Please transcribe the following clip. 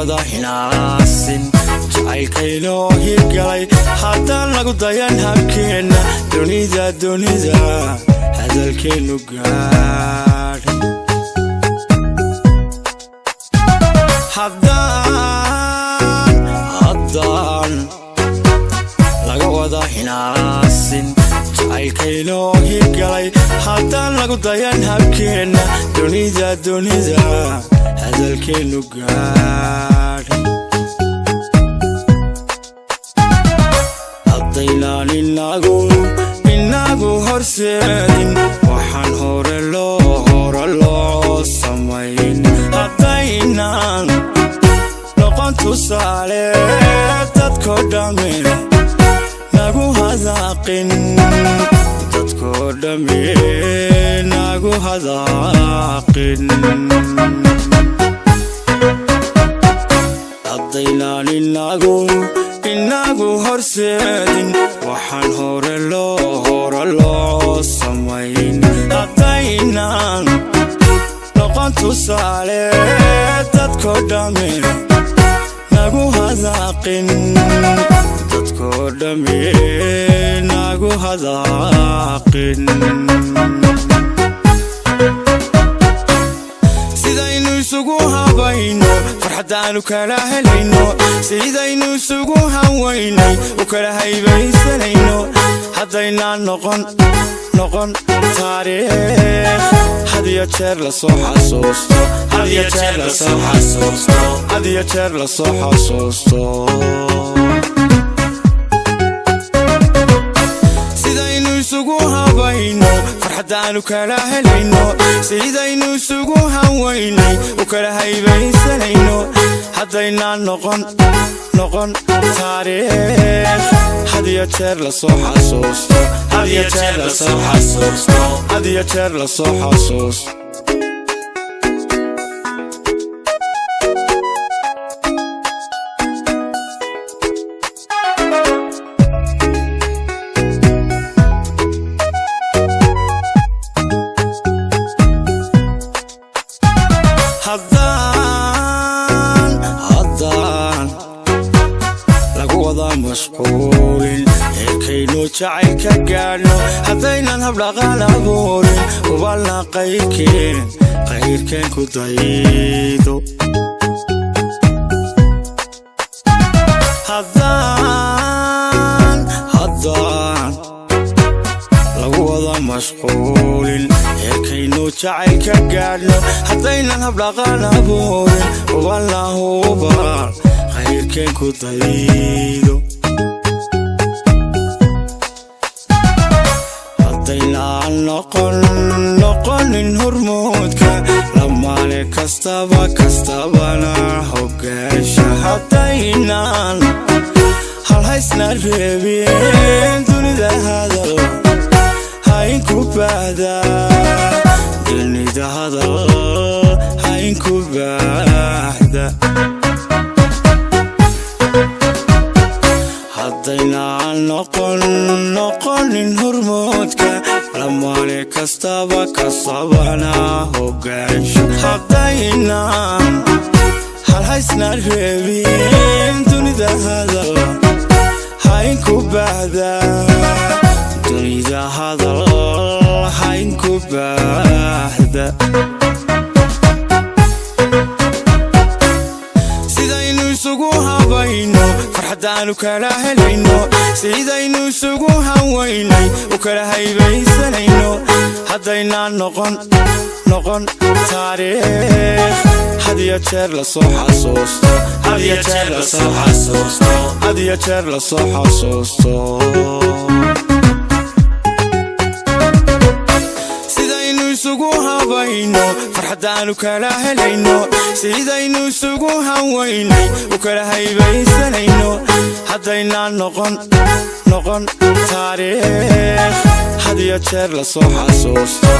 wada hinaasin jacaylkaynoo hirgalay haddaan lagu dayan habkeenna dunida hadalkeennu gaadh haddaan laga wada hinaasin jacaylkaynoo hirgalay haddaan lagu dayan habkeenna dunida hadalkeennu gaadh haddaynaan inagu horseedin waxaan hore loo samayn haddaynaan noqon tusaale dadkoo dhamme nagu hadaaqin dadkoo dhamme nagu hadaaqin haddaynaan inagu horseedin waxaan hore loo samayn haddaynaan noqon tusaale dadkoo dhamme nagu hadaaqin dadkoo dhamme nagu hadaaqin sidaynu isugu habayno farxadaanu kala helayno sidaynu isugu hawaynay u kala haybaysanayno haddaynaan noqon taariikh had iyo jeer la soo xasuusto sidaynu isugu habayno farxadaanu kala helayno sidaynu isugu hawaynay u kala haybaysanayno haddaynaan noqon taariikh had iyo jeer la soo xasuusto haddaan lagu wada mashquulin heerkaynu jacaylka gaadhno haddaynan habdhaqaan abuurin ubalna qayrkeen ku daydo haddaan lagu wada mashquulin heerkaynu jacaylka gaadhno haddaynan habdhaqaan abuurin ubalna qayrkeen ku daydo haddaynaan noqonin hormoodka lamaane kastabana hoggaasha haddaynaan halhaysna reebin dunida hadal hainku baahda dunida hadal hainku baahda haddaynaan noqonin hormoodka lamaane kastabana hoggaasha haddaynaan halhaysna reebin dunida hadal hainku baahda dunida hadal hainku baahda sidaynu isugu habayno farxadaanu kala helayno sidaynu isugu hawaynay u kala haybaysanayno haddaynaan noqon taariikh had iyo jeer la soo xasuusto sidaynu isugu habayno farxadaanu kala helayno sidaynu isugu hawaynay u kala haybaysanayno haddaynaan noqon taariikh had iyo jeer la soo xasuusto